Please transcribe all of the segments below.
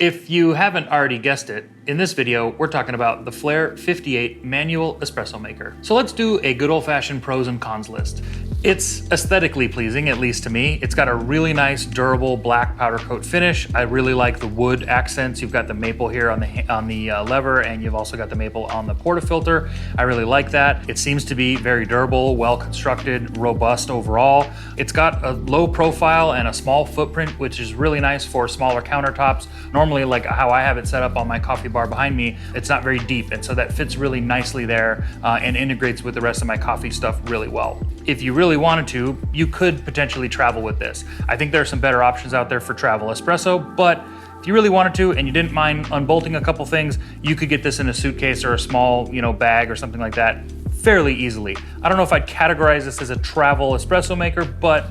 If you haven't already guessed it, in this video, we're talking about the Flair 58 manual espresso maker. So let's do a good old-fashioned pros and cons list. It's aesthetically pleasing, at least to me. It's got a really nice, durable black powder coat finish. I really like the wood accents. You've got the maple here on the lever, and you've also got the maple on the portafilter. I really like that. It seems to be very durable, well constructed, robust overall. It's got a low profile and a small footprint, which is really nice for smaller countertops. Normally, like how I have it set up on my coffee bar behind me, it's not very deep, and so that fits really nicely there and integrates with the rest of my coffee stuff really well. If you really wanted to, you could potentially travel with this. I think there are some better options out there for travel espresso, but if you really wanted to and you didn't mind unbolting a couple things, you could get this in a suitcase or a small, bag or something like that fairly easily. I don't know if I'd categorize this as a travel espresso maker, but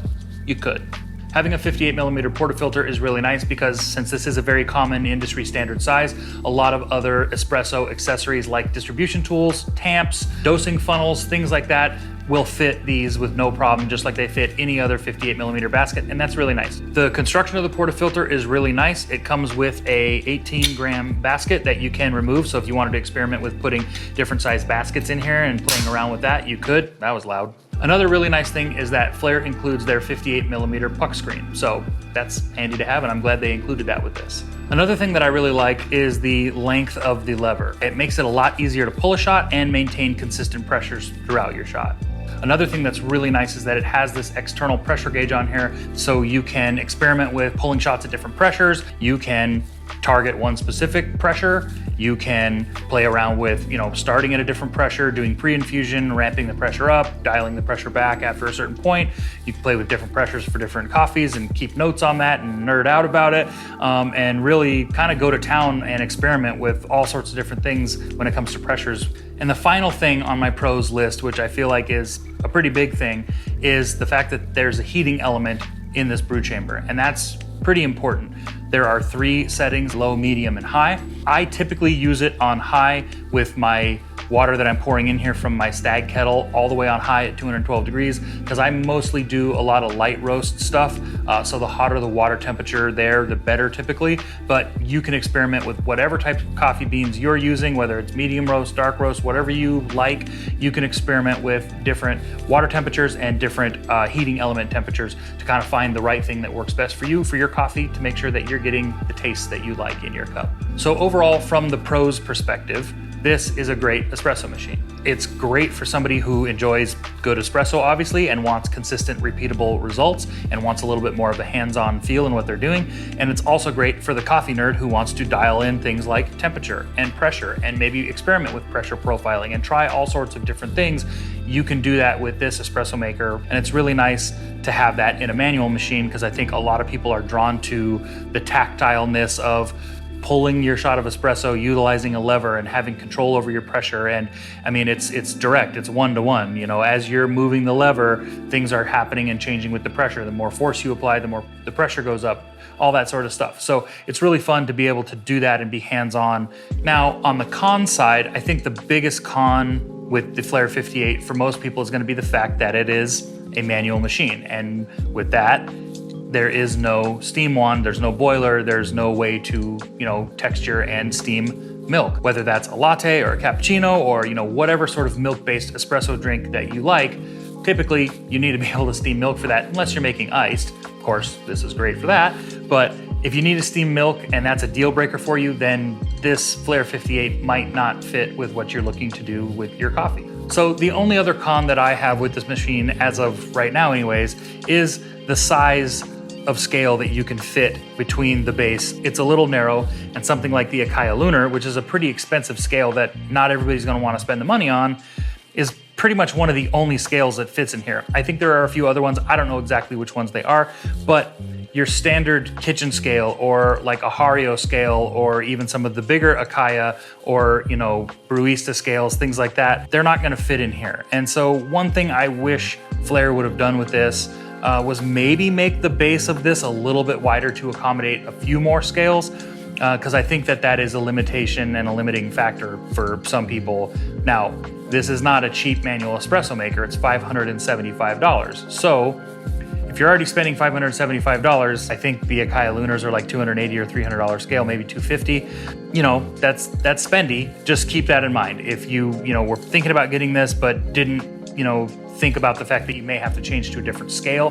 you could. Having a 58mm portafilter is really nice because since this is a very common industry standard size, a lot of other espresso accessories like distribution tools, tamps, dosing funnels, things like that will fit these with no problem, just like they fit any other 58mm basket, and that's really nice. The construction of the portafilter is really nice. It comes with a 18-gram basket that you can remove, so if you wanted to experiment with putting different size baskets in here and playing around with that, you could. That was loud. Another really nice thing is that Flair includes their 58mm puck screen, so that's handy to have, and I'm glad they included that with this. Another thing that I really like is the length of the lever. It makes it a lot easier to pull a shot and maintain consistent pressures throughout your shot. Another thing that's really nice is that it has this external pressure gauge on here, so you can experiment with pulling shots at different pressures. You can target one specific pressure. You can play around with, starting at a different pressure, doing pre-infusion, ramping the pressure up, dialing the pressure back after a certain point. You can play with different pressures for different coffees and keep notes on that and nerd out about it, and really kind of go to town and experiment with all sorts of different things when it comes to pressures. And the final thing on my pros list, which I feel like is a pretty big thing, is the fact that there's a heating element in this brew chamber, and that's pretty important. There are 3 settings, low, medium, and high. I typically use it on high with my water that I'm pouring in here from my Stag kettle all the way on high at 212 degrees because I mostly do a lot of light roast stuff. So the hotter the water temperature there, the better typically. But you can experiment with whatever type of coffee beans you're using, whether it's medium roast, dark roast, whatever you like. You can experiment with different water temperatures and different heating element temperatures to kind of find the right thing that works best for you, for your coffee, to make sure that you're getting the taste that you like in your cup. So overall, from the pros perspective, this is a great espresso machine. It's great for somebody who enjoys good espresso, obviously, and wants consistent, repeatable results and wants a little bit more of a hands-on feel in what they're doing. And it's also great for the coffee nerd who wants to dial in things like temperature and pressure and maybe experiment with pressure profiling and try all sorts of different things. You can do that with this espresso maker, and it's really nice to have that in a manual machine because I think a lot of people are drawn to the tactileness of pulling your shot of espresso, utilizing a lever and having control over your pressure. And I mean, it's direct, it's one-to-one. As you're moving the lever, things are happening and changing with the pressure. The more force you apply, the more the pressure goes up, all that sort of stuff. So it's really fun to be able to do that and be hands-on. Now, on the con side, I think the biggest con with the Flair 58 for most people is gonna be the fact that it is a manual machine. And with that, there is no steam wand, there's no boiler, there's no way to, texture and steam milk, whether that's a latte or a cappuccino or, whatever sort of milk-based espresso drink that you like. Typically, you need to be able to steam milk for that, unless you're making iced. Of course, this is great for that. But if you need to steam milk and that's a deal breaker for you, then this Flair 58 might not fit with what you're looking to do with your coffee. So the only other con that I have with this machine, as of right now anyways, is the size of scale that you can fit between the base. It's a little narrow, and something like the Acaia Lunar, which is a pretty expensive scale that not everybody's gonna wanna spend the money on, is pretty much one of the only scales that fits in here. I think there are a few other ones, I don't know exactly which ones they are, but your standard kitchen scale or like a Hario scale or even some of the bigger Acaia or, Brewista scales, things like that, they're not gonna fit in here. And so one thing I wish Flair would have done with this was maybe make the base of this a little bit wider to accommodate a few more scales, because I think that is a limitation and a limiting factor for some people. Now, this is not a cheap manual espresso maker, it's $575. So If you're already spending $575, I think the Akai Lunars are like $280 or $300 scale, maybe $250. You know, that's spendy. Just keep that in mind. If you were thinking about getting this, but didn't, think about the fact that you may have to change to a different scale,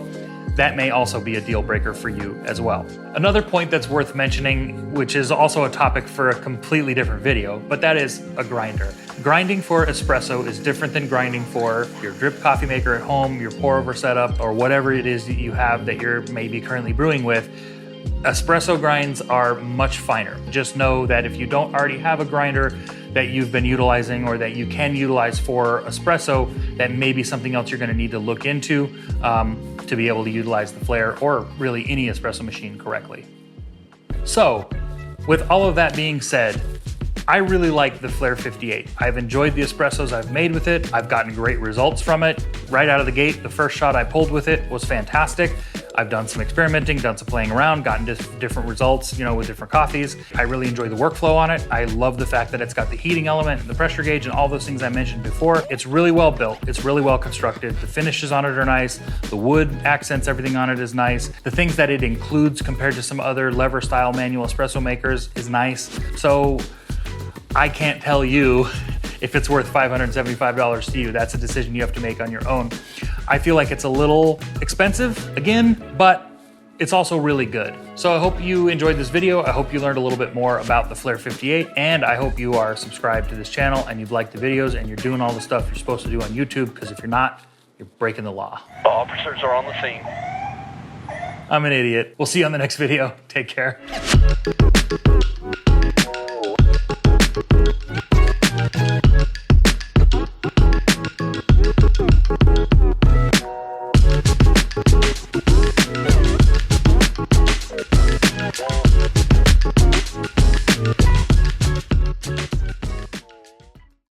that may also be a deal breaker for you as well. Another point that's worth mentioning, which is also a topic for a completely different video, but that is a grinder. Grinding for espresso is different than grinding for your drip coffee maker at home, your pour over setup, or whatever it is that you have that you're maybe currently brewing with. Espresso grinds are much finer. Just know that if you don't already have a grinder that you've been utilizing or that you can utilize for espresso, that may be something else you're going to need to look into to be able to utilize the Flair or really any espresso machine correctly. So, with all of that being said, I really like the Flair 58. I've enjoyed the espressos I've made with it. I've gotten great results from it. Right out of the gate, the first shot I pulled with it was fantastic. I've done some experimenting, done some playing around, gotten different results, with different coffees. I really enjoy the workflow on it. I love the fact that it's got the heating element, and the pressure gauge, and all those things I mentioned before. It's really well built. It's really well constructed. The finishes on it are nice. The wood accents, everything on it is nice. The things that it includes compared to some other lever style manual espresso makers is nice. So I can't tell you if it's worth $575 to you. That's a decision you have to make on your own. I feel like it's a little expensive, again, but it's also really good. So I hope you enjoyed this video. I hope you learned a little bit more about the Flair 58, and I hope you are subscribed to this channel and you've liked the videos and you're doing all the stuff you're supposed to do on YouTube, because if you're not, you're breaking the law. Officers are on the scene. I'm an idiot. We'll see you on the next video. Take care.